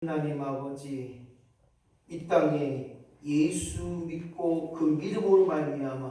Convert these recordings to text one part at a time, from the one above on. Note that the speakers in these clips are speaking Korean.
하나님 아버지, 이 땅에 예수 믿고 그 믿음으로 말미암아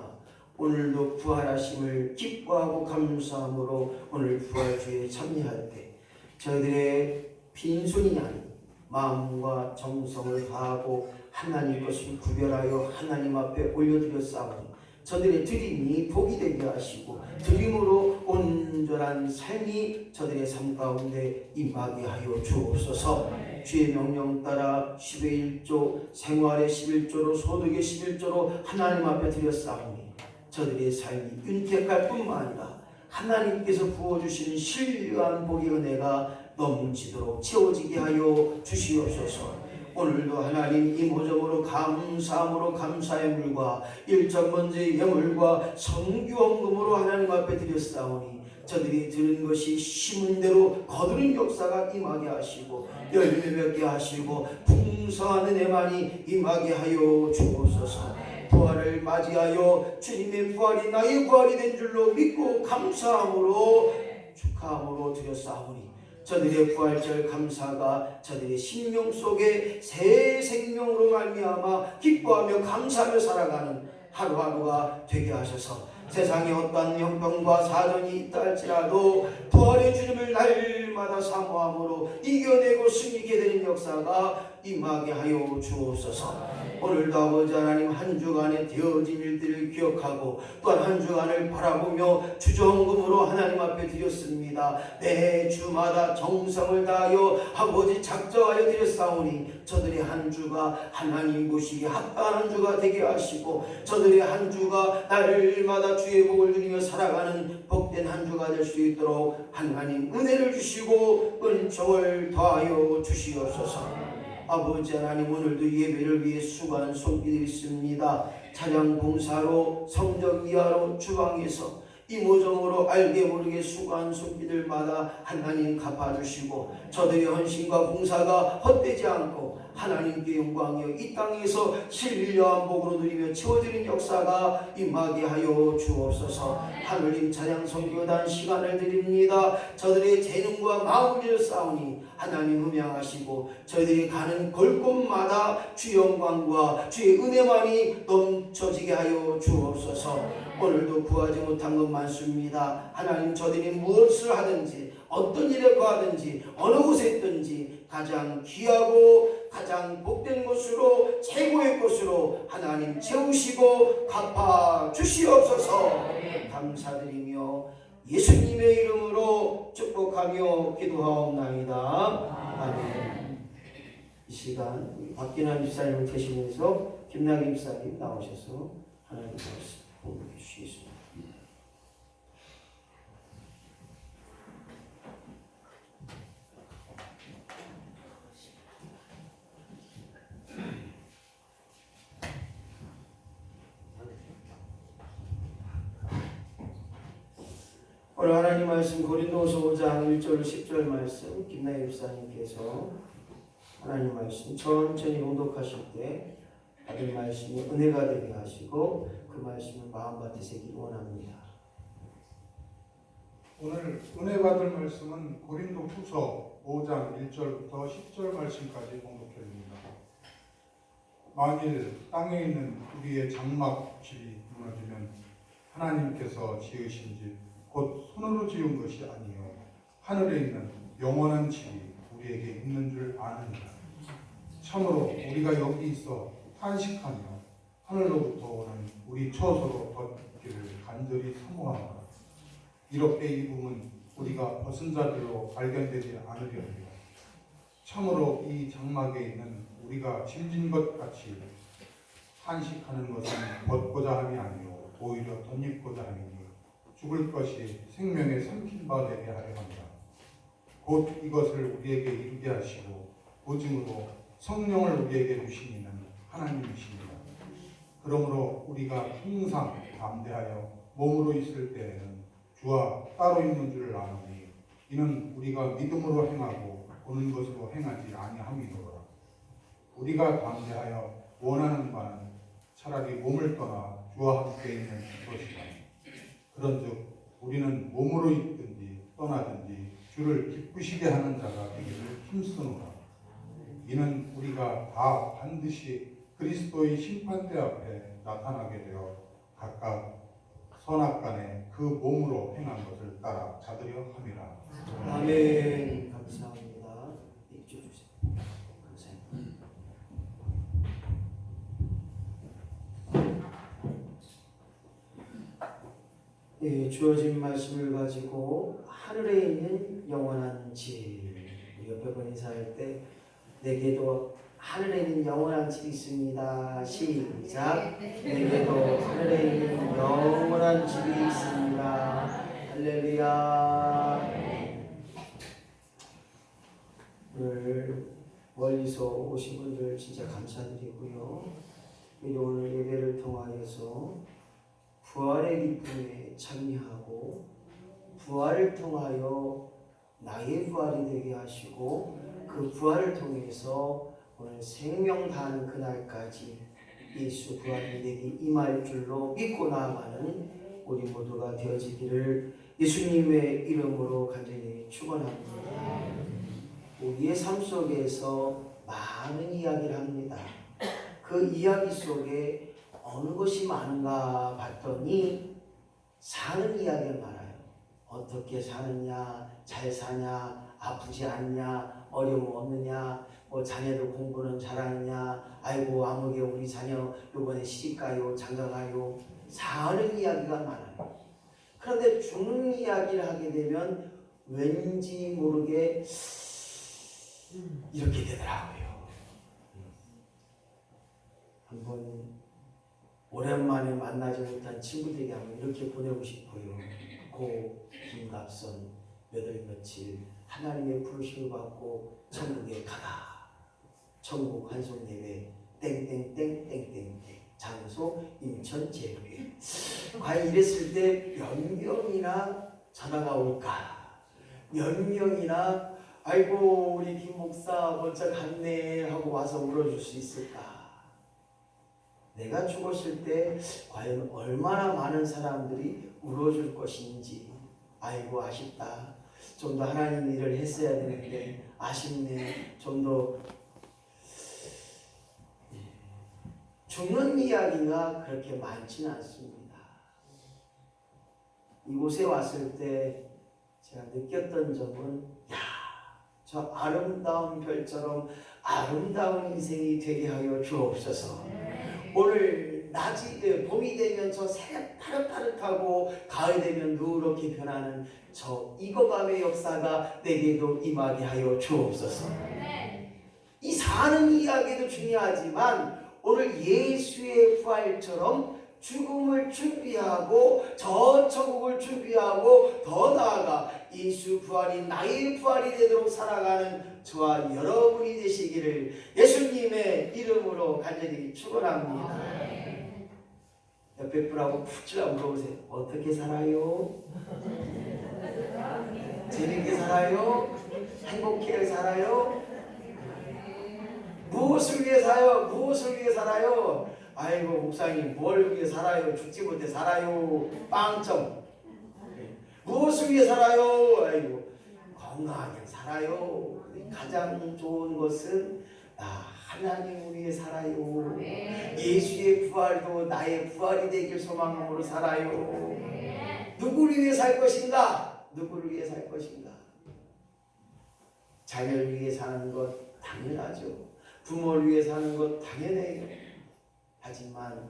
오늘도 부활하심을 기뻐하고 감사함으로 오늘 부활주에 참여할 때 저희들의 빈손이 아닌 마음과 정성을 다하고 하나님 것을 구별하여 하나님 앞에 올려드렸사오니 저들의 드림이 복이 되게 하시고 드림으로 온전한 삶이 저들의 삶 가운데 임하게 하여 주옵소서. 주의 명령 따라 10의 1조, 생활의 11조로 소득의 11조로 하나님 앞에 드렸사오니 저들의 삶이 윤택할 뿐만 아니라 하나님께서 부어주시는 신령한 복의 은혜가 넘치도록 채워지게 하여 주시옵소서. 오늘도 하나님 이 모종으로 감사함으로 감사의 물과 일천번제의 예물과 성규헌금으로 하나님 앞에 드렸사오니 저들이 들은 것이 심은 대로 거두는 역사가 임하게 하시고 열매 맺게 하시고 풍성한 은혜만이 임하게 하여 주옵소서. 부활을 맞이하여 주님의 부활이 나의 부활이 된 줄로 믿고 감사함으로 축하함으로 드렸사오니 저들의 부활절 감사가 저들의 심령 속에 새 생명으로 말미암아 기뻐하며 감사하며 살아가는 하루하루가 되게 하셔서 세상에 어떠한 형편과 사정이 있다 할지라도 부활의 주님을 날마다 사모함으로 이겨내고 승리하게 되는 역사가 임하게 하여 주옵소서. 오늘도 아버지 하나님 한 주간에 되어진 일들을 기억하고 또한 한 주간을 바라보며 주정금으로 하나님 앞에 드렸습니다. 매 주마다 정성을 다하여 아버지 작정하여 드렸사오니 저들의 한 주가 하나님 보시기에 합당한 한 주가 되게 하시고 저들의 한 주가 날마다 주의 복을 누리며 살아가는 복된 한 주가 될 수 있도록 하나님 은혜를 주시고 은총을 더하여 주시옵소서. 아버지 하나님 오늘도 예배를 위해 수고한 손길이 있습니다. 찬양 봉사로 성전 이하로 주방에서 이모정으로 알게 모르게 수고한 손길들마다 하나님 갚아주시고 저들의 헌신과 봉사가 헛되지 않고 하나님께 영광이여 이 땅에서 신령한 복으로 누리며 채워지는 역사가 임하게 하여 주옵소서. 하늘님 찬양 선교단 시간을 드립니다. 저들의 재능과 마음을 들였사오니 하나님 흠양하시고 저희들이 가는 골곳마다 주의 영광과 주의 은혜만이 넘쳐지게 하여 주옵소서. 오늘도 구하지 못한 것 많습니다. 하나님 저들이 무엇을 하든지 어떤 일에 거하든지 어느 곳에 있든지 가장 귀하고 가장 복된 것으로 최고의 것으로 하나님 채우시고 갚아 주시옵소서. 감사드리며 예수님의 이름으로 축복하며 기도하옵나이다. 아멘. 이 시간 박기남 집사님을 계시면서 김나기 집사님 나오셔서 하나님 말씀 공부해 주시겠습니다. 오늘 하나님 말씀 고린도서 5장 1절 10절 말씀 김나희 집사님께서 하나님 말씀 천천히 봉독하실 때 받은 말씀이 은혜가 되게 하시고 그 말씀을 마음밭에 새기기 원합니다. 오늘 은혜 받을 말씀은 고린도 후서 5장 1절부터 10절 말씀까지 봉독해드립니다. 만일 땅에 있는 우리의 장막 집이 무너지면 하나님께서 지으신 집 곧 손으로 지은 것이 아니요 하늘에 있는 영원한 집이 우리에게 있는 줄 아느니라. 참으로 우리가 여기 있어 탄식하며 하늘로부터 오는 우리 처소로 걷기를 간절히 사모하노라. 이렇게 입음은 우리가 벗은 자들로 발견되지 않으려니와 참으로 이 장막에 있는 우리가 짐진 것 같이 탄식하는 것은 벗고자 함이 아니요 오히려 덧입고자 함이니 죽을 것이 생명에 삼킨 바 되게 하려 합니다. 곧 이것을 우리에게 이루게 하시고 오직으로 성령을 우리에게 주신 이는 하나님이십니다. 그러므로 우리가 항상 담대하여 몸으로 있을 때에는 주와 따로 있는 줄을 아노니 이는 우리가 믿음으로 행하고 보는 것으로 행하지 아니함이로라. 우리가 담대하여 원하는 바는 차라리 몸을 떠나 주와 함께 있는 것이다. 그런즉 우리는 몸으로 있든지 떠나든지 주를 기쁘시게 하는 자가 되기를 힘쓰노라. 이는 우리가 다 반드시 그리스도의 심판대 앞에 나타나게 되어 각각 선악간에 그 몸으로 행한 것을 따라 자들여 함이라. 아멘. 감사합니다. 읽어주세요. 감사합니다. 예, 주어진 말씀을 가지고 하늘에 있는 영원한 집, 우리 옆에 분 인사할 때 내게도 하늘에 있는 영원한 집이 있습니다. 시작. 내게도 하늘에 있는 영원한 집이 있습니다. 할렐루야. 오늘 멀리서 오신 분들 진짜 감사드리고요. 오늘 예배를 통하여서 부활의 기쁨에 참여하고 부활을 통하여 나의 부활이 되게 하시고 그 부활을 통해서 오늘 생명 다하는 그날까지 예수 부활이 내게 임할 줄로 믿고 나아가는 우리 모두가 되어지기를 예수님의 이름으로 간절히 축원합니다. 우리의 삶 속에서 많은 이야기를 합니다. 그 이야기 속에 어느 것이 많은가 봤더니 사는 이야기가 많아요. 어떻게 사느냐, 잘 사냐, 아프지 않냐, 어려움 없느냐, 뭐 자녀들 공부는 잘하느냐, 아이고 아무개 우리 자녀 요번에 시집가요, 장가가요. 사는 이야기가 많아요. 그런데 죽는 이야기를 하게 되면 왠지 모르게 이렇게 되더라고요. 한번 오랜만에 만나지 못한 친구들에게 한번 이렇게 보내고 싶어요. 고 김갑선 몇월 며칠 하나님의 부르심을 받고 천국에 가다. 천국 환송 예배 땡땡땡땡땡 장소 인천 제일교회. 과연 이랬을 때 몇 명이나 전화가 올까? 몇 명이나 아이고 우리 김 목사 먼저 갔네 하고 와서 울어줄 수 있을까? 내가 죽었을 때 과연 얼마나 많은 사람들이 울어줄 것인지 아이고 아쉽다. 좀 더 하나님 일을 했어야 되는데 아쉽네. 좀 더 죽는 이야기가 그렇게 많지는 않습니다. 이곳에 왔을 때 제가 느꼈던 점은 저 아름다운 별처럼 아름다운 인생이 되게 하여 주옵소서. 오늘 낮이 봄이 되면 저 새벽 파릇파릇하고 가을 되면 누렇게 변하는 저 익어감의 역사가 내게도 임하게 하여 주옵소서. 이 사는 이야기도 중요하지만 오늘 예수의 부활처럼 죽음을 준비하고 저 천국을 준비하고 더 나아가 예수 부활이 나의 부활이 되도록 살아가는 저와 여러분이 되시기를 예수님의 이름으로 간절히 축원합니다. 옆에 분하고 푹 찔러 물어보세요. 어떻게 살아요? 재밌게 살아요? 행복하게 살아요? 무엇을 위해 살아요? 무엇을 위해 살아요? 아이고 목사님 뭘 위해 살아요? 죽지 못해 살아요. 빵점. 무엇을 위해 살아요? 아이고 건강하게 살아요. 가장 좋은 것은 하나님을 위해 살아요. 예수의 부활도 나의 부활이 되길 소망함으로 살아요. 누구를 위해 살 것인가? 누구를 위해 살 것인가? 자녀를 위해 사는 것 당연하죠. 부모를 위해 사는 것 당연해요. 하지만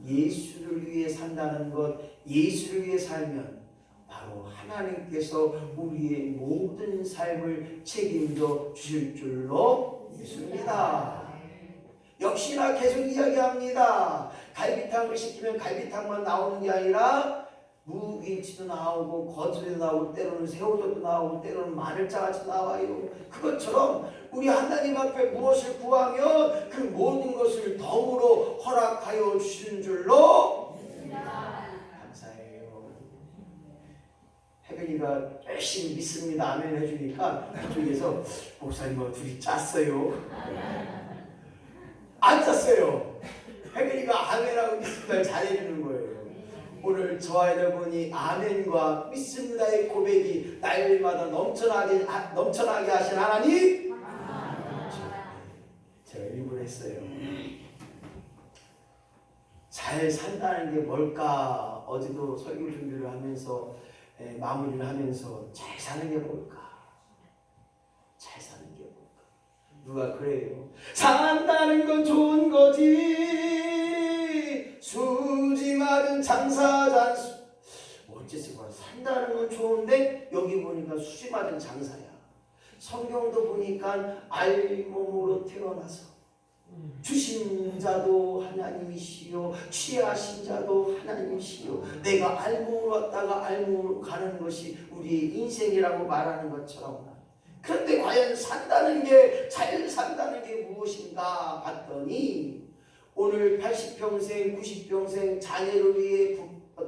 예수를 위해 산다는 것, 예수를 위해 살면 바로 하나님께서 우리의 모든 삶을 책임져 주실 줄로 믿습니다. 역시나 계속 이야기합니다. 갈비탕을 시키면 갈비탕만 나오는 게 아니라 무김치도 나오고 거즈도 나오고 때로는 새우젓도 나오고 때로는 마늘장아찌도 나와요. 그것처럼 우리 하나님 앞에 무엇을 구하면 그 모든 것을 덤으로 허락하여 주신 줄로 감사해요. 혜빈이가 열심히 믿습니다 아멘 해주니까 그쪽에서 목사님하고 둘이 짰어요. 안 짰어요. 혜빈이가 아멘하고 믿습니다를 잘해주는 거예요. 오늘 저와 여러분이 아멘과 믿습니다의 고백이 날마다 넘쳐나게 하신 하나님 했어요. 잘 산다는 게 뭘까? 어제도 설교 준비를 하면서 마무리를 하면서 잘 사는 게 뭘까? 잘 사는 게 뭘까? 누가 그래요? 산다는 건 좋은 거지 수지 맞은 장사잔수. 어째서 봐. 산다는 건 좋은데 여기 보니까 수지 맞은 장사야. 성경도 보니까 알몸으로 태어나서 주신 자도 하나님이시요 취하신 자도 하나님이시요 내가 알몸으로 왔다가 알몸으로 가는 것이 우리의 인생이라고 말하는 것처럼, 그런데 과연 산다는 게, 잘 산다는 게 무엇인가 봤더니 오늘 80평생 90평생 자녀를 위해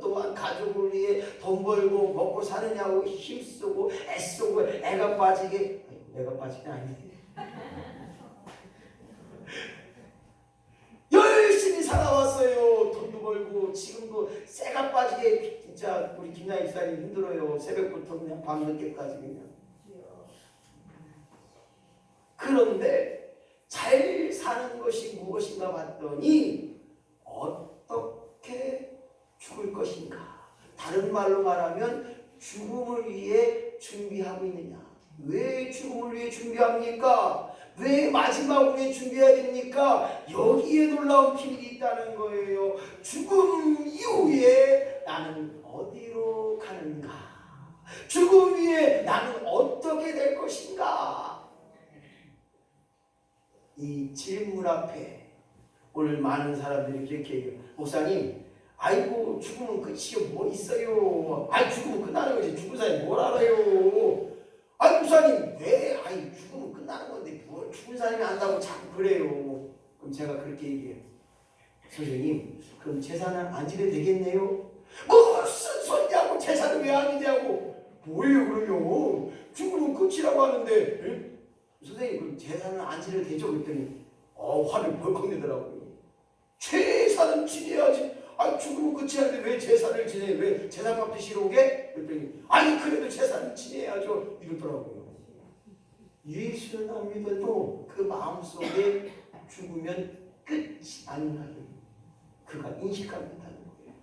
또한 가족을 위해 돈 벌고 먹고 사느냐고 힘쓰고 애쓰고 애가 빠지게 아니지 열심히 살아왔어요. 돈도 벌고 지금도 쇠가 빠지게 진짜 우리 김양 집사님 힘들어요. 새벽부터 그냥 밤늦게까지 그냥. 그런데 잘 사는 것이 무엇인가 봤더니 어떻게 죽을 것인가. 다른 말로 말하면 죽음을 위해 준비하고 있느냐. 왜 죽음을 위해 준비합니까? 왜 마지막을 위해 준비해야 됩니까? 여기에 놀라운 비밀이 있다는 거예요. 죽음 이후에 나는 어디로 가는가? 죽음 위에 나는 어떻게 될 것인가? 이 질문 앞에 오늘 많은 사람들이 이렇게 얘기해요. 목사님, 아이고 죽으면 끝이요 뭐 있어요? 죽으면 끝나는 거지. 죽은 사람이 뭘 알아요? 목사님 왜? 죽으면 끝나는 건데 뭘 죽은 사람이 안다고 자꾸 그래요. 그럼 제가 그렇게 얘기해요. 선생님, 그럼 재산을 안 지게 되겠네요? 무슨 소리냐고. 재산을 왜 안 지냐고. 뭐예요 그러면? 죽으면 끝이라고 하는데. 에? 선생님, 그럼 재산을 안 지게 되죠? 그랬더니 화를 벌컥 내더라고요. 재산은 지내야지. 죽으면 끝이 아닌데 왜 재산을 지내? 왜 재산값 드시러 오게? 그랬더니 그래도 재산을 지내야죠 이러더라고요. 예수를 안 믿어도 그 마음속에 죽으면 끝이 아니라는 그가 인식하고 있다는 거예요.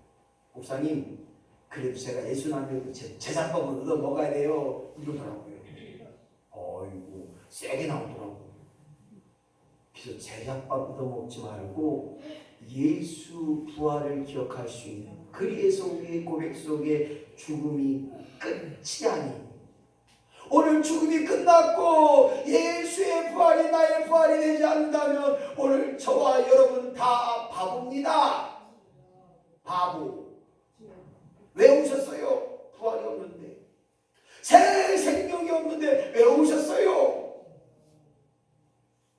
목사님, 그래도 제가 예수를 안 믿어도 재산법을 얻어 먹어야 돼요 이러더라고요. 어이구 세게 나오더라고요. 그래서 제사밥 얻어 먹지 말고 예수 부활을 기억할 수 있는, 그리해서 우리의 고백 속에 죽음이 끝이 아닌, 오늘 죽음이 끝났고 예수의 부활이 나의 부활이 되지 않는다면 오늘 저와 여러분 다 바보입니다. 바보. 왜 오셨어요? 부활이 없는데, 새 생명이 없는데 왜 오셨어요?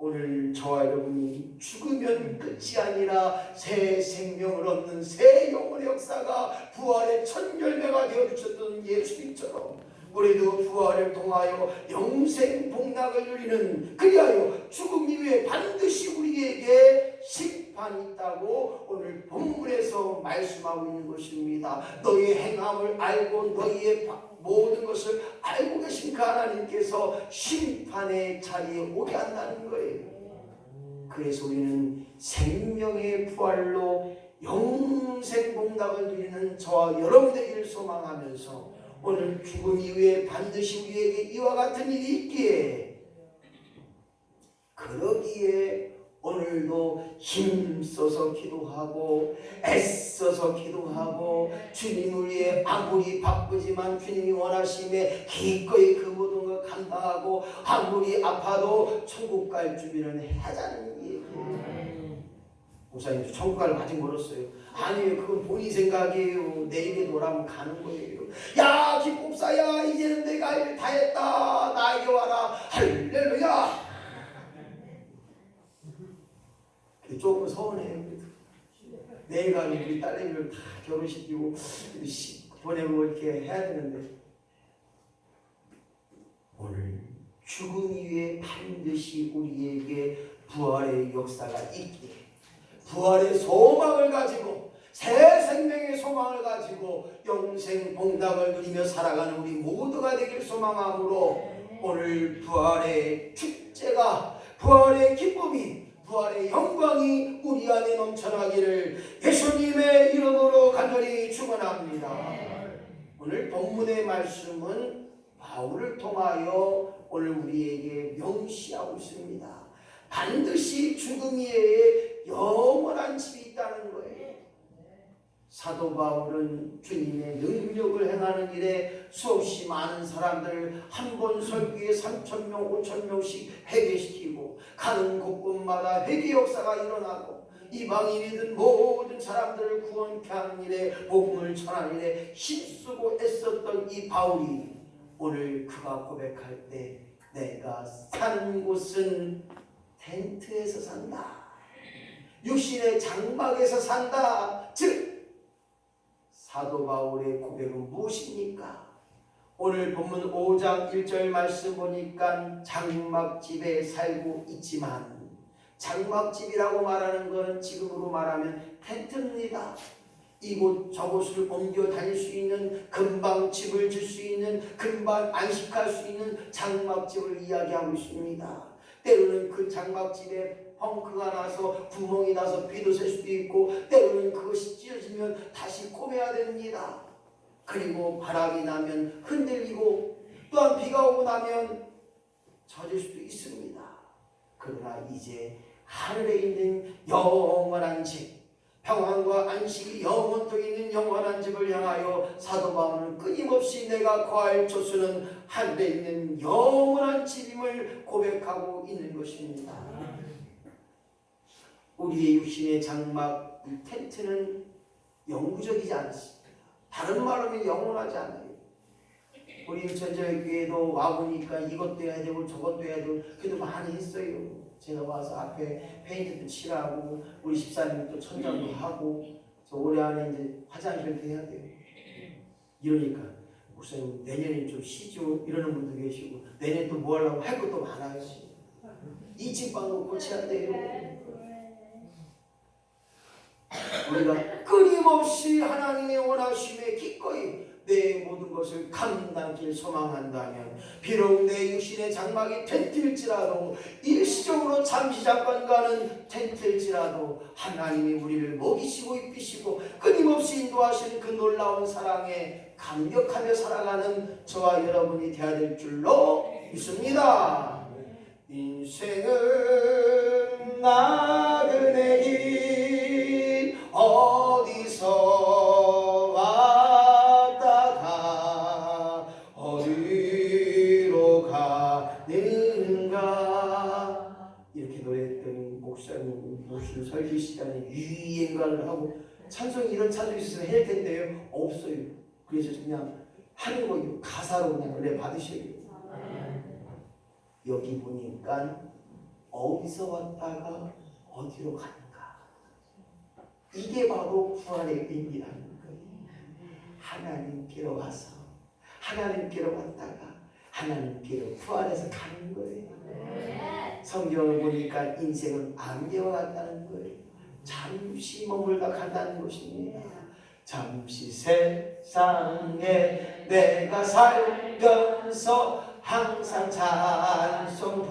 오늘 저와 여러분이 죽으면 끝이 아니라 새 생명을 얻는 새 영혼의 역사가 부활의 첫 열매가 되어주셨던 예수님처럼 우리도 부활을 통하여 영생 복락을 누리는, 그리하여 죽음 이후에 반드시 우리에게 심판이 있다고 오늘 본문에서 말씀하고 있는 것입니다. 너희의 행함을 알고 너희의 모든 것을 알고 계신 그 하나님께서 심판의 자리에 오게 한다는 거예요. 그래서 우리는 생명의 부활로 영생 복락을 누리는 저와 여러분 되기를 소망하면서 오늘 죽음 이후에 반드시 우리에게 이와 같은 일이 있기에, 그러기에 오늘도 힘써서 기도하고 애써서 기도하고 주님을 위해 아무리 바쁘지만 주님이 원하심에 기꺼이 그 모든 걸 감당하고 아무리 아파도 천국 갈 준비를 하자는 얘기예요. 목사님, 천국 갈 아직 멀었어요. 아니에요, 그건 본인 생각이에요. 내일에 노라면 가는 거예요. 야 김목사야, 이제는 내가 일 다 했다, 나에게 와라. 할렐루야. 조금 서운해요. 내일 가면 우리 딸내미를 다 결혼시키고 보내고 이렇게 해야 되는데, 오늘 죽음 이후에 반드시 우리에게 부활의 역사가 있기에, 부활의 소망을 가지고 새 생명의 소망을 가지고 영생 복락을 누리며 살아가는 우리 모두가 되길 소망하므로 오늘 부활의 축제가, 부활의 기쁨이, 부활의 영광이 우리 안에 넘쳐나기를 예수님의 이름으로 간절히 축원합니다. 오늘 본문의 말씀은 바울을 통하여 오늘 우리에게 명시하고 있습니다. 반드시 죽음 이외에 영원한 집이 있다는 거예요. 사도 바울은 주님의 능력을 행하는 일에 수없이 많은 사람들을 한 번 설교에 3,000명, 5,000명씩 회개시키고 가는 곳곳마다 회개 역사가 일어나고 이방인이든 모든 사람들을 구원케 하는 일에 복음을 전하는 일에 힘쓰고 애썼던 이 바울이 오늘 그가 고백할 때 내가 사는 곳은 텐트에서 산다. 육신의 장막에서 산다. 즉 사도 바울의 고백은 무엇입니까? 오늘 본문 5장 1절 말씀 보니까 장막집에 살고 있지만 장막집이라고 말하는 것은 지금으로 말하면 텐트입니다. 이곳 저곳을 옮겨 다닐 수 있는 금방 집을 질 수 있는 금방 안식할 수 있는 장막집을 이야기하고 있습니다. 때로는 그 장막집에 펑크가 나서 구멍이 나서 비도 셀 수도 있고 때로는 그것이 찢어지면 다시 꼬매야 됩니다. 그리고 바람이 나면 흔들리고 또한 비가 오고 나면 젖을 수도 있습니다. 그러나 이제 하늘에 있는 영원한 집, 평안과 안식이 영원토록 있는 영원한 집을 향하여 사도 바울은 끊임없이 내가 거할 조수는 하늘에 있는 영원한 집임을 고백하고 있는 것입니다. 우리의 육신의 장막, 이 텐트는 영구적이지 않습니다. 다른 말로 하면 영원하지 않아요. 우리 전자교회도 와보니까 이것도 해야 되고 저것도 해야 되고 그래도 많이 했어요. 제가 와서 앞에 페인트도 칠하고 우리 집사님도 천장도 하고 저 올해 안에 이제 화장실도 해야 돼요. 이러니까 목사님 내년에 좀 쉬죠 이러는 분도 계시고 내년에 또 뭐 하려고 할 것도 많아요. 이 집방도 고쳐야 돼요. 우리가 끊임없이 하나님의 원하심에 기꺼이 내 모든 것을 감당길 소망한다면 비록 내 육신의 장막이 텐트일지라도 일시적으로 잠시 잠깐 가는 텐트일지라도 하나님이 우리를 먹이시고 입히시고 끊임없이 인도하시는 그 놀라운 사랑에 감격하며 살아가는 저와 여러분이 되어야 될 줄로 믿습니다. 인생은 나그네 길 어디서 왔다가 어디로 가는가 이렇게 노래했더니 목사님 무슨 설교 시간에 유희행가를 하고 찬송이 이런 찬송이 있으면 해야 텐데요. 없어요. 그래서 그냥 하는 거 가사로 그냥 은혜 받으셔야 돼요. 여기 보니까 어디서 왔다가 어디로 가는가 이게 바로 구원의 의미라는 거예요. 하나님께로 와서 하나님께로 왔다가 하나님께로 부활해서 가는 거예요. 성경을 보니까 인생은 안개와 같다는 거예요. 잠시 머물다 간다는 것입니다. 잠시 세상에 내가 살면서 항상 찬송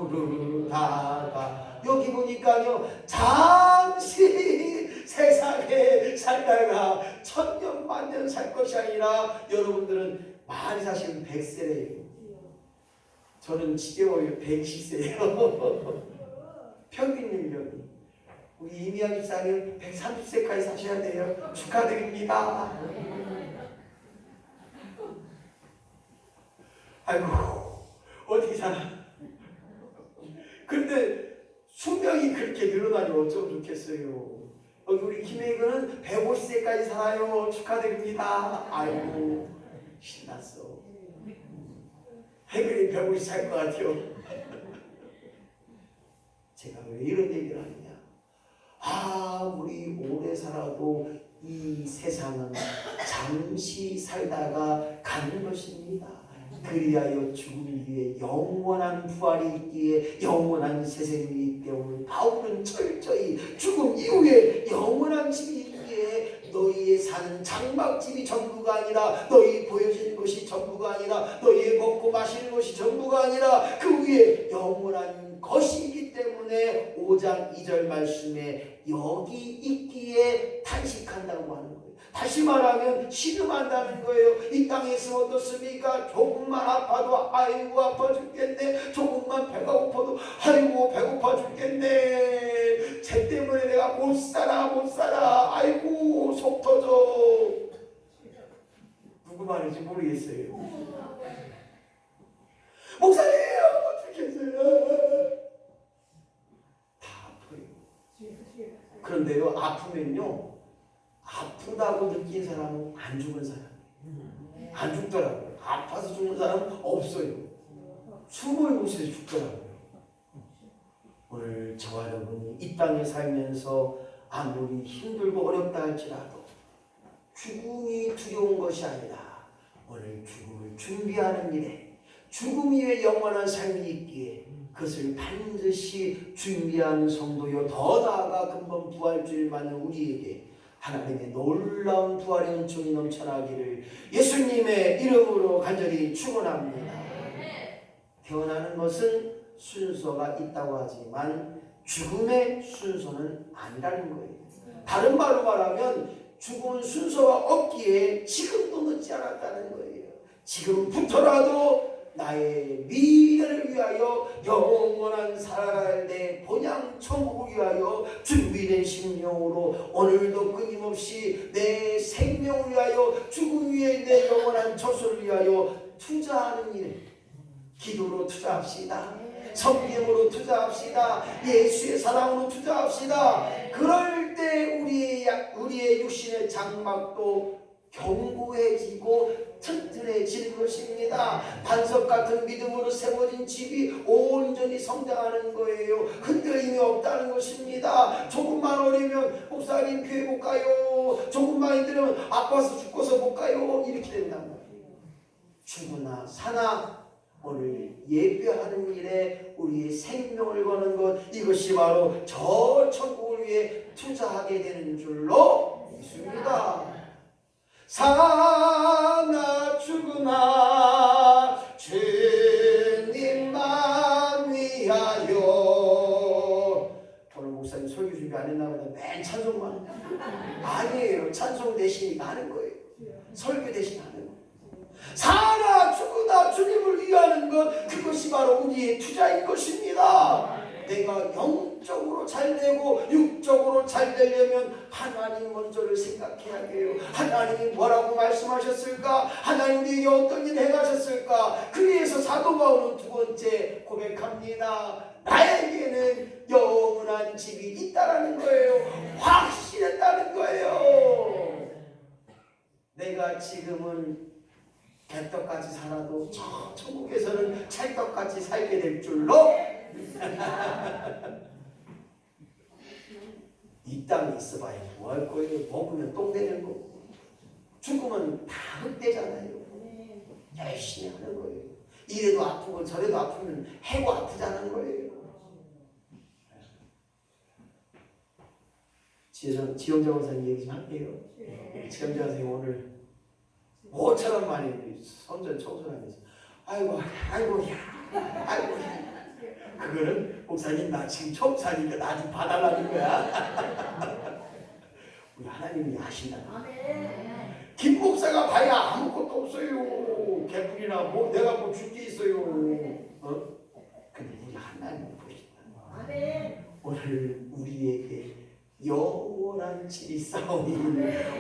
부르다가 여기 보니까요 잠시 세상에 살다가 천년 만년 살 것이 아니라 여러분들은 많이 사시면 100세래요. 저는 지겨워요. 120세예요. 평균 연령이. 우리 이미양 집사님 130세까지 사셔야 돼요. 축하드립니다. 아이고 어떻게 사나. 그런데 수명이 그렇게 늘어나니 어쩌면 좋겠어요. 여기 우리 김혜근은 150세까지 살아요. 축하드립니다. 아이고 신났어. 혜근이 150 살 것 같아요. 제가 왜 이런 얘기를 하느냐. 아무리 오래 살아도 이 세상은 잠시 살다가 가는 것입니다. 그리하여 죽음 위에 영원한 부활이 있기에 영원한 세상이 있기 때문에 바울은 철저히 죽음 이후에 영원한 집이 있기에 너희의 사는 장막집이 전부가 아니라 너희 보여지는 것이 전부가 아니라 너희의 먹고 마시는 것이 전부가 아니라 그 위에 영원한 것이 있기 때문에 5장 2절 말씀에 여기 있기에 탄식한다고 하는 거예요. 다시 말하면 신음한다는 거예요. 이 땅에서 어떻습니까? 조금만 아파도 아이고 아파 죽겠네. 조금만 배가 고파도 아이고 배고파 죽겠네. 쟤 때문에 내가 못 살아. 아이고 속 터져. 누구 말인지 모르겠어요. 목사님 못 죽겠어요. 다 아파요. 그런데요, 아프면요, 아프다고 느낀 사람은 안 죽은 사람이에요. 안 죽더라고요. 아파서 죽는 사람은 없어요. 숨을 못 쉬서 죽더라고요. 오늘 저와 여러분이 이 땅에 살면서 아무리 힘들고 어렵다 할지라도 죽음이 두려운 것이 아니라 오늘 죽음을 준비하는 일에 죽음 이외에 영원한 삶이 있기에 그것을 반드시 준비하는 성도요, 더 나아가 금방 부활주를 맞는 우리에게 하나님의 놀라운 부활의 은총이 넘쳐나기를 예수님의 이름으로 간절히 축원합니다. 태어나는 것은 순서가 있다고 하지만 죽음의 순서는 아니라는 거예요. 다른 말로 말하면 죽음은 순서가 없기에 지금도 늦지 않았다는 거예요. 지금부터라도 나의 미래를 위하여 영원한 살아갈 내 본향 천국을 위하여 준비된 심령으로 오늘도 끊임없이 내 생명을 위하여 죽음 위에 내 영원한 처소를 위하여 투자하는 일, 기도로 투자합시다. 섬김으로 투자합시다. 예수의 사랑으로 투자합시다. 그럴 때 우리의 육신의 장막도 견고해지고 튼튼해지는 것입니다. 반석 같은 믿음으로 세워진 집이 온전히 성장하는 거예요. 흔들림이 없다는 것입니다. 조금만 어리면 목사님 교회 못 가요. 조금만 힘들면 아파서 죽어서 못 가요. 이렇게 된단 말이에요. 죽으나 사나 오늘 예배하는 일에 우리의 생명을 거는 것, 이것이 바로 저 천국을 위해 투자하게 되는 줄로 믿습니다. 사나 죽으나 주님만 위하여. 오늘 목사님 설교 준비 안 했나 보다. 맨 찬송만. 아니에요. 찬송 대신 하는 거예요. 설교 대신 하는 거예요. 사나 죽으나 주님을 위하는 것, 그것이 바로 우리의 투자인 것입니다. 내가 영적으로 잘 되고 육적으로 잘 되려면 하나님 먼저를 생각해야 돼요. 하나님이 뭐라고 말씀하셨을까? 하나님 우리에게 어떤 일 행하셨을까? 그래서 사도 바울은 두 번째 고백합니다. 나에게는 영원한 집이 있다라는 거예요. 확신했다는 거예요. 내가 지금은 개떡같이 살아도 저 천국에서는 찰떡같이 살게 될 줄로 이 땅에 있어봐야 뭐 할 거예요? 먹으면 똥 되는 거. 죽으면 다 흑되잖아요. 열심히 하는 거예요. 이래도 아프고 저래도 아프면 해고 아프자는 거예요. 지영자 원사님 얘기 좀 할게요. 지영자 선생님 오늘 모처럼 많이 선전 청소하면서 아이고 그거는 목사님 나 지금 처음 사니까 나 좀 봐달라는 거야. 우리 하나님이 아신다. 김 목사가 봐야 아무것도 없어요. 개뿔이나 뭐 내가 뭐 줄 게 있어요. 근데 우리 하나님을 보신다. 오늘 우리에게 영원한 집이 있사오니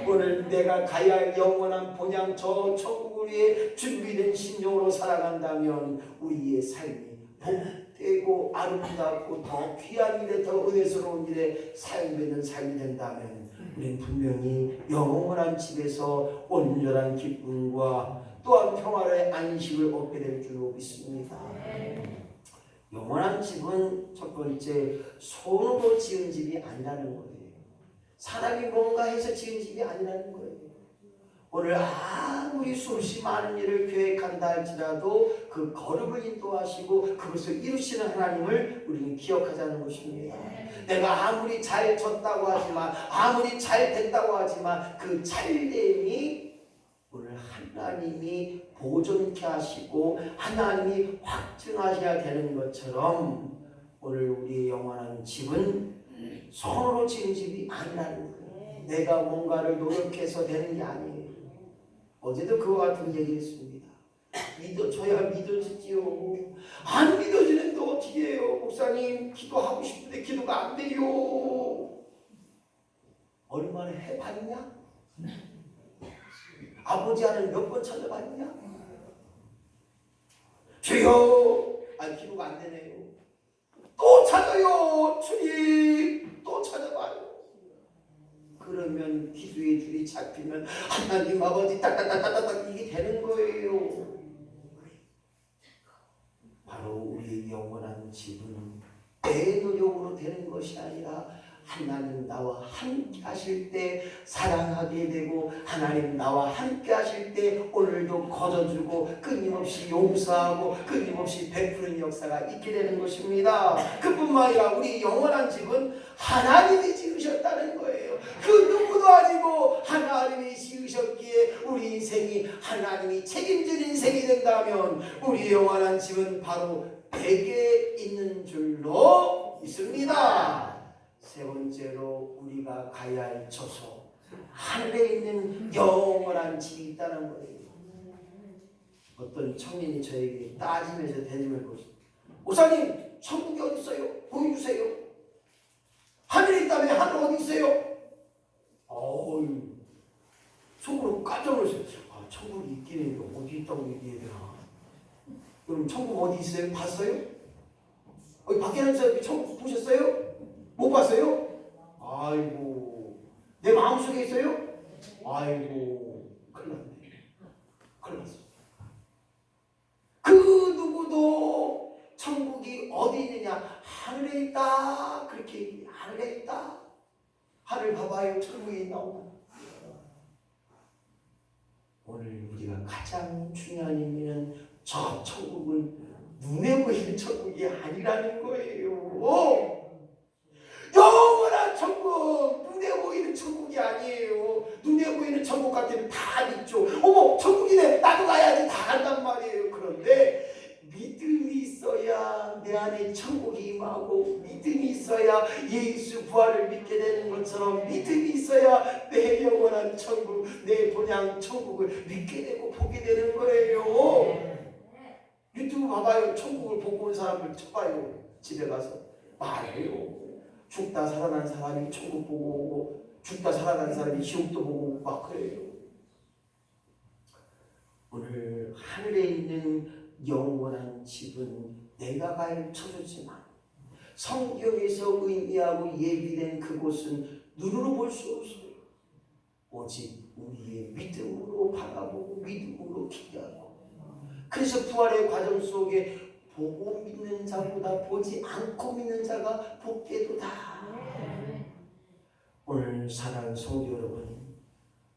오늘 내가 가야 할 영원한 본향 저 천국을 위해 준비된 심령으로 살아간다면 우리의 삶이 복되고 아름답고 더 귀한 일에 더 은혜스러운 일에 사용되는 삶이 된다면 우리는 분명히 영원한 집에서 온전한 기쁨과 또한 평화의 안식을 얻게 될 줄로 믿습니다. 영원한 집은 첫 번째 손으로 지은 집이 아니라는 거예요. 사람이 뭔가 해서 지은 집이 아니라는 거예요. 오늘 아무리 수없이 많은 일을 계획한다 할지라도 그 거룩을 인도하시고 그것을 이루시는 하나님을 우리는 기억하자는 것입니다. 내가 아무리 잘 졌다고 하지만 아무리 잘 됐다고 하지만 그 잘됨이 오늘 하나님이 보존케 하시고 하나님이 확증하셔야 되는 것처럼 오늘 우리의 영원한 집은 손으로 지은 집이 아니라는 거예요. 내가 뭔가를 노력해서 되는 게 아니에요. 어제도 그와 같은 얘기했습니다. 믿어줘야 믿어지지요. 안 믿어지는데 어떻게 해요? 목사님 기도하고 싶은데 기도가 안 돼요. 얼마나 해봤냐? 아버지 하늘 몇 번 찾아봤냐? 주여! 아 기도가 안 되네요. 또 찾아요. 주님 또 찾아봐요. 그러면 기도의 줄이 잡히면 하나님 아버지 딱딱딱딱딱 이게 되는 거예요. 바로 우리의 영원한 집은 내 노력으로 되는 것이 아니라 하나님 나와 함께 하실 때 사랑하게 되고 하나님 나와 함께 하실 때 오늘도 거저주고 끊임없이 용서하고 끊임없이 베푸는 역사가 있게 되는 것입니다. 그뿐만 아니라 우리 영원한 집은 하나님이 지으셨다는 거예요. 그 누구도 아니고 하나님이 지으셨기에 우리 인생이 하나님이 책임진 인생이 된다면 우리 영원한 집은 바로 내게 있는 줄로 있습니다. 세 번째로 우리가 가야 할 처소, 하늘에 있는 영원한 집이 있다는 거예요. 어떤 청년이 저에게 따지면서 대림을 보십니다. 목사님 천국이 어디 있어요? 보여주세요. 하늘에 있다면 하늘 어디 있어요? 어우 속으로 깜짝 놀랐어요. 아 천국이 있긴 했는데 어디 있다고 얘기해야 되나? 그럼 천국 어디 있어요? 봤어요? 어디 밖에 나서 천국 보셨어요? 못 봤어요? 아이고 내 마음속에 있어요? 아이고 큰일 났네. 큰일 났어. 그 누구도 천국이 어디 있느냐 하늘에 있다 그렇게 얘기해. 하늘에 있다. 하늘 봐봐요. 천국이 나오나. 오늘 우리가 가장 중요한 의미는 저 천국은 눈에 보이는 천국이 아니라는 거예요. 영원한 천국, 눈에 보이는 천국이 아니에요. 눈에 보이는 천국 같으면 다 믿죠. 어머 천국이네 나도 가야지 다 간단 말이에요. 그런데 믿음이 있어야 내 안에 천국이 임하고 믿음이 있어야 예수 부활을 믿게 되는 것처럼 믿음이 있어야 내 영원한 천국, 내 본향 천국을 믿게 되고 보게 되는 거예요. 유튜브 봐봐요. 천국을 보고 온 사람들 쳐봐요. 집에 가서 말해요. 죽다 살아난 사람이 천국 보고 오고 죽다 살아난 사람이 지옥도 보고 오고 막 그래요. 오늘 하늘에 있는 영원한 집은 내가 갈 처소지만 성경에서 의미하고 예비된 그곳은 눈으로 볼 수 없어요. 오직 우리의 믿음으로 바라보고 믿음으로 기대하고 그래서 부활의 과정 속에 보고 믿는 자보다 보지 않고 믿는 자가 복되도다. 오늘 사랑하는 성도 여러분,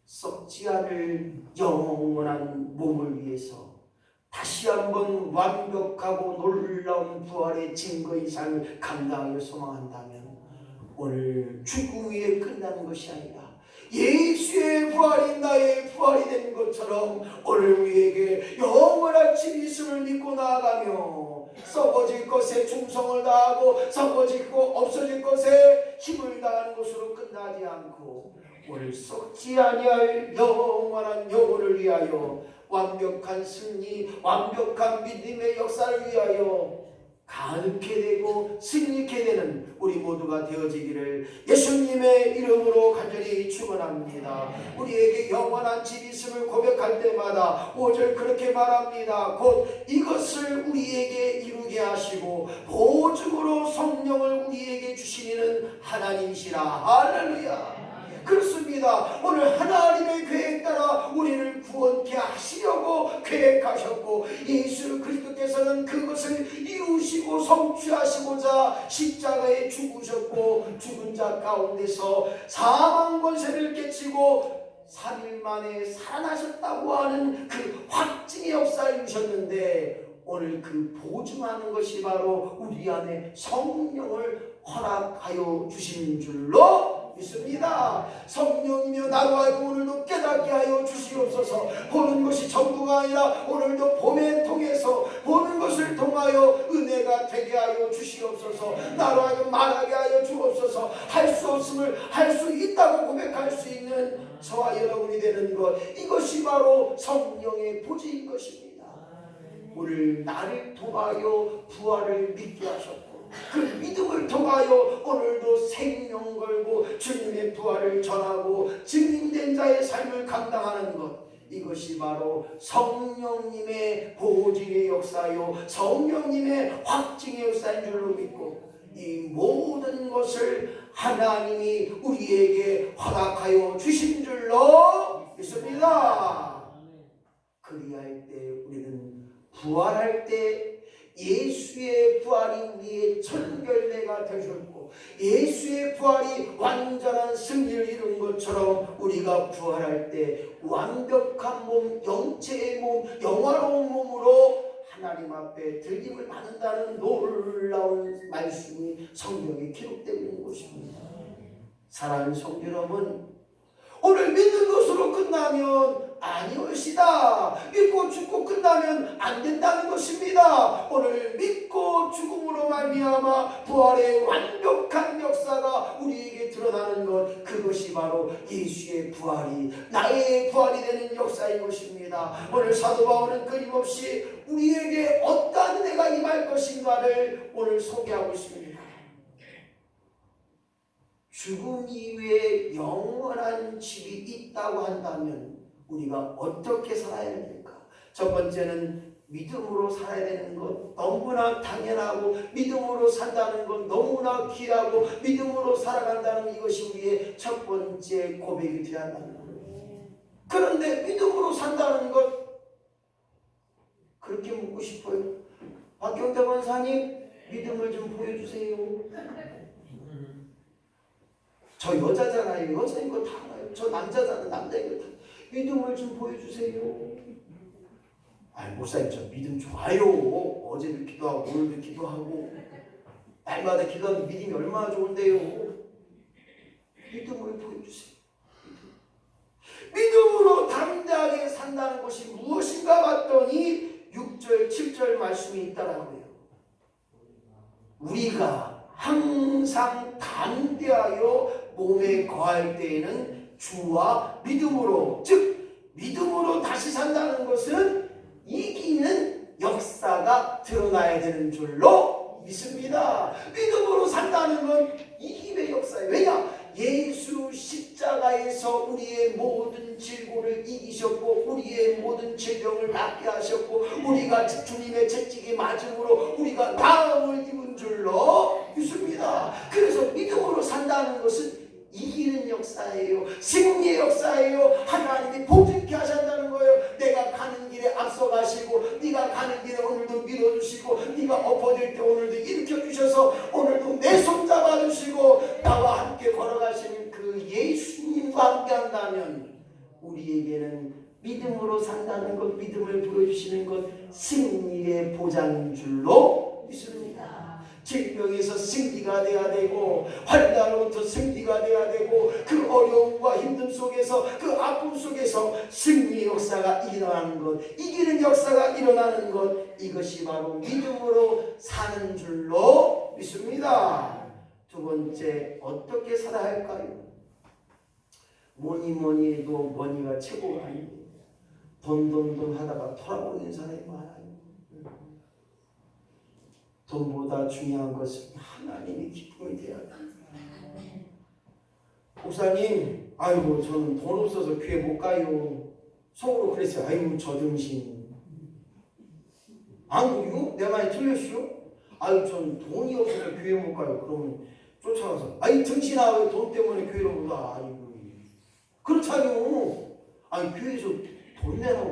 썩지 않을 영원한 몸을 위해서 다시 한번 완벽하고 놀라운 부활의 증거의 삶을 감당하여 소망한다면 오늘 죽음 위에 끝나는 것이 아니라 예수의 부활이 나의 부활이 된 것처럼 오늘 우리에게 영원한 집이 있음을 믿고 나아가며 썩어질 것에 충성을 다하고 썩어지고 없어질 것에 힘을 다하는 것으로 끝나지 않고 오늘 썩지 아니할 영원한 영혼을 위하여 완벽한 승리, 완벽한 믿음의 역사를 위하여 가득게 되고 승리케 되는 우리 모두가 되어지기를 예수님의 이름으로 간절히 축원합니다. 우리에게 영원한 집이 있음을 고백할 때마다 5절 그렇게 말합니다. 곧 이것을 우리에게 이루게 하시고 보증으로 성령을 우리에게 주시는 하나님이시라. 할렐루야. 그렇습니다. 오늘 하나님의 계획 따라 우리를 구원케 하시려고 계획하셨고 예수 그리스도께서는 그것을 이루시고 성취하시고자 십자가에 죽으셨고 죽은 자 가운데서 사망 권세를 깨치고 3일 만에 살아나셨다고 하는 그 확증의 역사를 이루셨는데 오늘 그 보증하는 것이 바로 우리 안에 성령을 허락하여 주신 줄로 믿습니다. 성령이며 나로 하여금 오늘도 깨닫게 하여 주시옵소서. 보는 것이 전부가 아니라 오늘도 봄에 통해서 보는 것을 통하여 은혜가 되게 하여 주시옵소서. 나로 하여금 말하게 하여 주옵소서. 할 수 없음을 할 수 있다고 고백할 수 있는 저와 여러분이 되는 것, 이것이 바로 성령의 보좌인 것입니다. 오늘 나를 통하여 부활을 믿게 하셨고 그 믿음을 통하여 오늘도 생명 걸고 주님의 부활을 전하고 증인된 자의 삶을 감당하는 것, 이것이 바로 성령님의 보호진의 역사요 성령님의 확증의 역사인 줄로 믿고 이 모든 것을 하나님이 우리에게 허락하여 주신 줄로 믿습니다. 그리할 때 우리는 부활할 때 예수의 부활이 우리의 천결례가 되셨고 예수의 부활이 완전한 승리를 이룬 것처럼 우리가 부활할 때 완벽한 몸, 영체의 몸, 영화로운 몸으로 하나님 앞에 들림을 받는다는 놀라운 말씀이 성경에 기록되어 있는 것입니다. 사랑하는 성도 여러분, 오늘 믿는 것으로 끝나면 아니올시다. 믿고 죽고 끝나면 안 된다는 것입니다. 오늘 믿고 죽음으로 말미암아 부활의 완벽한 역사가 우리에게 드러나는 것, 그것이 바로 예수의 부활이 나의 부활이 되는 역사인 것입니다. 오늘 사도 바울은 끊임없이 우리에게 어떠한 은혜가 임할 것인가를 오늘 소개하고 있습니다. 죽음 이후에 영원한 집이 있다고 한다면 우리가 어떻게 살아야 될까? 첫 번째는 믿음으로 살아야 되는 것, 너무나 당연하고 믿음으로 산다는 것 너무나 귀하고 믿음으로 살아간다는 이것이 우리의 첫 번째 고백이 되어야 한다는 거예요. 그런데 믿음으로 산다는 것, 그렇게 묻고 싶어요. 박경태 권사님, 믿음을 좀 보여주세요. 저 여자잖아요. 여자인 거 다 알아요. 저 남자잖아요. 남자인 거 다. 믿음을 좀 보여주세요. 아니 목사님 저 믿음 좋아요. 어제도 기도하고 오늘도 기도하고 날마다 기도하는 믿음이 얼마나 좋은데요. 믿음을 보여주세요. 믿음으로 담대하게 산다는 것이 무엇인가 봤더니 6절 7절 말씀이 있다라고요. 우리가 항상 담대하여 몸에 거할 때에는 주와 믿음으로, 즉 믿음으로 다시 산다는 것은 이기는 역사가 드러나야 되는 줄로 믿습니다. 믿음으로 산다는 건 이김의 역사예요. 왜냐? 예수 십자가에서 우리의 모든 질고를 이기셨고 우리의 모든 질병을 낫게 하셨고 우리가 주님의 채찍에 맞음으로 우리가 나음을 입은 줄로 믿습니다. 그래서 믿음으로 산다는 것은 이기는 역사예요. 승리의 역사예요. 하나님이 보증케 하신다는 거예요. 내가 가는 길에 앞서가시고 네가 가는 길에 오늘도 밀어주시고 네가 엎어질 때 오늘도 일으켜주셔서 오늘도 내 손 잡아주시고 나와 함께 걸어가시는 그 예수님과 함께 한다면 우리에게는 믿음으로 산다는 것, 믿음을 보여주시는 것, 승리의 보장인 줄로 믿습니다. 질병에서 승리가 돼야 되고 환난으로부터 승리가 돼야 되고 그 어려움과 힘듦 속에서 그 아픔 속에서 승리의 역사가 일어나는 것, 이기는 역사가 일어나는 것, 이것이 바로 믿음으로 사는 줄로 믿습니다. 두 번째, 어떻게 살아야 할까요? 뭐니 해도 머니가 최고가 아닙니다. 돈 하다가 돌아보는 사람이 많아요. 돈보다 중요한 것은 하나님의 기쁨이 되어야 합니다. 목사님, 아이고 저는 돈 없어서 교회 못 가요. 속으로 그랬어요. 아이고 저 등신. 안 그리고 내 말이 틀렸슈? 아이고 저는 돈이 없어서 교회 못 가요. 그러면 쫓아가서 아이 등신아 왜 돈 때문에 교회로 못 가? 아이고 그렇잖아요. 아니 교회에서 돈 내라고.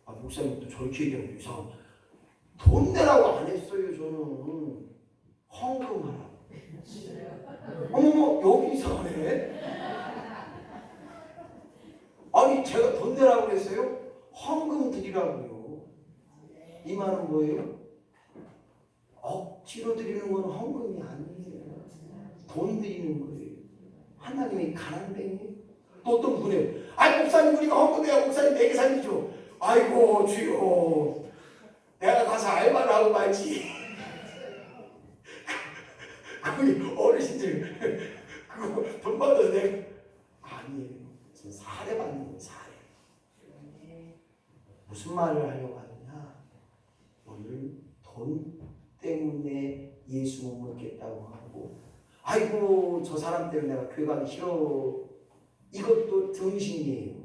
아 목사님 또 저렇게 얘기하면 이상하다. 돈 내라고 안 했어요. 저는 헌금하라고. 어머머 여기 이상하네. 아니 제가 돈 내라고 했어요? 헌금 드리라고요. 이 말은 뭐예요? 억지로 드리는 건 헌금이 아니에요. 돈 드리는 거예요. 하나님이 가난뱅이에요. 또 어떤 분이에요. 아이 목사님 우리가 헌금해야 목사님 내게 살리죠. 아이고 주여 내가 가서 알바를 하고 말지. 거기 어르신들 그거 돈 받아서 내가 아니에요. 지금 사례 받는 거예요. 사례. 무슨 말을 하려고 하느냐. 오늘 돈 때문에 예수 못 믿겠다고 하고 아이고 저 사람 때문에 내가 교회 가기 싫어. 이것도 등신이에요.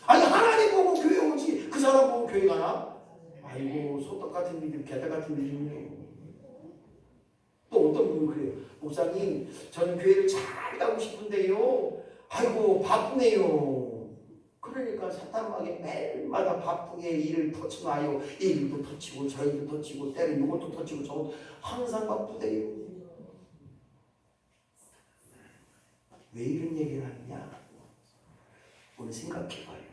아니 하나님 보고 교회 오지 그 사람 보고 교회 가나? 아이고 소떡 같은 믿음 개떡 같은 믿음이에요. 또 어떤 분은 그래요. 목사님 저는 교회를 잘 가고 싶은데요. 아이고 바쁘네요. 그러니까 사탄막에 매일마다 바쁘게 일을 터치놔요. 이 일도 터치고 저 일도 터치고 때는 이것도 터치고 저것도 항상 바쁘대요. 왜 이런 얘기를 하느냐? 오늘 생각해봐요.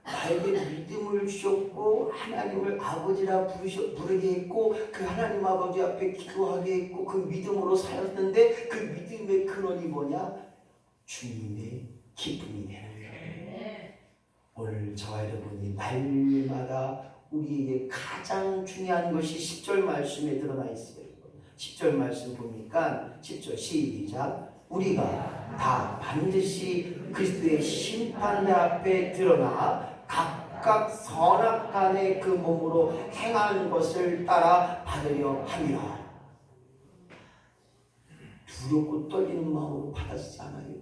나에게 믿음을 주셨고 하나님을 아버지라 부르게 했고 그 하나님 아버지 앞에 기도하게 했고 그 믿음으로 살았는데 그 믿음의 근원이 뭐냐? 주님의 기쁨이 되는 거예요. 오늘 저와 여러분이 날마다 우리에게 가장 중요한 것이 10절 말씀에 드러나 있어요. 10절 말씀 보니까 10절 시작. 우리가 다 반드시 그리스도의 심판대 앞에 드러나 각각 선악간의 그 몸으로 행하는 것을 따라 받으려 함이라. 두렵고 떨리는 마음으로 받아지지 않아요.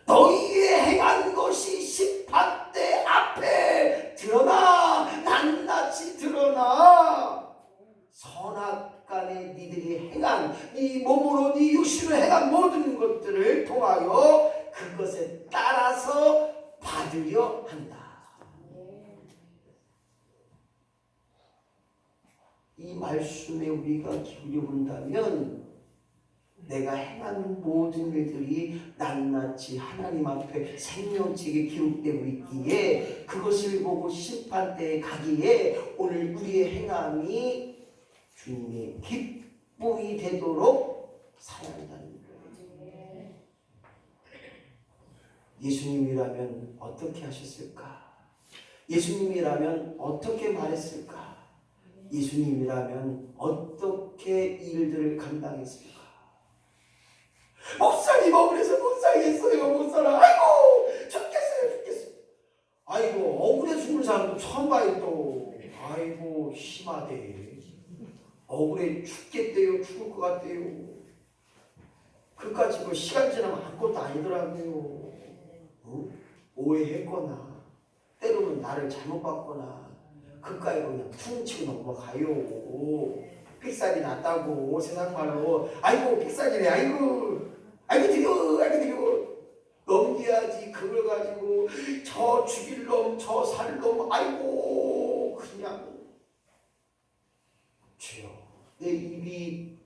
너희의 행한 것이 심판대 앞에 드러나 낱낱이 드러나 선악간에 니들이 행한 네 몸으로 네 육신으로 행한 모든 것들을 통하여 그것에 따라서 받으려 한다. 이 말씀에 우리가 기울여 본다면 내가 행한 모든 일들이 낱낱이 하나님 앞에 생명책에 기록되고 있기에 그것을 보고 심판대에 가기에 오늘 우리의 행함이 주님의 기쁨이 되도록 살아야 한다는 거예요. 예수님이라면 어떻게 하셨을까? 예수님이라면 어떻게 말했을까? 예수님이라면 어떻게 일들을 감당했을까? 목사님 억울해서 못 살겠어요. 못 살아. 아이고 죽겠어요. 아이고 억울해 죽는 사람도 처음 봐요 또. 아이고 심하대. 억울해 죽겠대요. 죽을 것 같대요. 그까지 뭐 시간 지나면 아무것도 아니더라고요. 오해했거나 때로는 나를 잘못 봤거나 그까지 그냥 퉁 치고 넘어가요. 픽살이 났다고 세상 말로 아이고 픽살이네 아이고 드려 넘겨야지. 그걸 가지고 저 죽일 놈 저 살 놈 아이고 그냥 주여 내 입이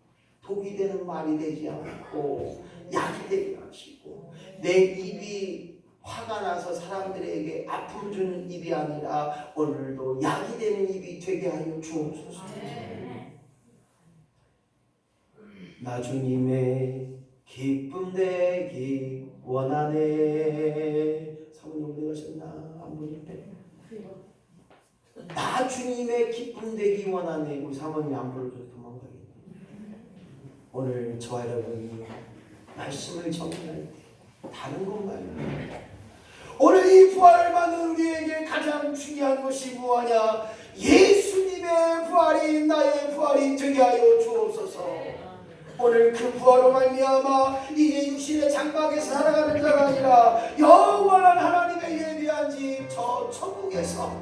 독이 되는 말이 되지 않고 약이 되게 하시고 내 입이 화가 나서 사람들에게 아픔 주는 입이 아니라 오늘도 약이 되는 입이 되게 하여 주옵소서. 나 주님의 기쁨 되기 원하네. 사모님 어디 가셨나? 안 보이는데. 나 주님의 기쁨 되기 원하네. 우리 사모님 안 불러줘서 도망가겠네. 오늘 저와 여러분이 말씀을 정리할 때 다른 건 말이에요. 오늘 이 부활을 받는 우리에게 가장 중요한 것이 무엇이냐? 예수님의 부활이 나의 부활이 되게 하여 주옵소서. 오늘 그 부활로 말미암아 이제 육신의 장막에서 살아가는 자가 아니라 영원한 하나님의 예비한 집 저 천국에서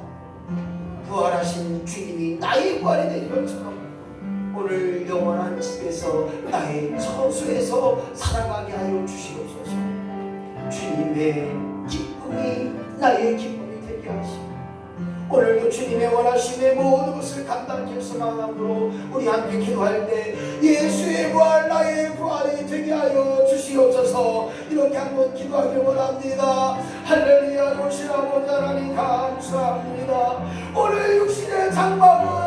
부활하신 주님이 나의 부활이 된 것처럼 오늘 영원한 집에서 나의 처소에서 살아가게 하여 주시옵소서. 주님의 기쁨이 나의 기쁨이 되게 하시고 오늘도 주님의 원하심의 모든 것을 감당할 소망함으로 우리 함께 기도할 때 예수의 부활 나의 부활이 되게 하여 주시옵소서. 이렇게 한번 기도하길 원합니다. 할렐루야. 오신 아버지 하나님 감사합니다. 오늘 육신의 장막을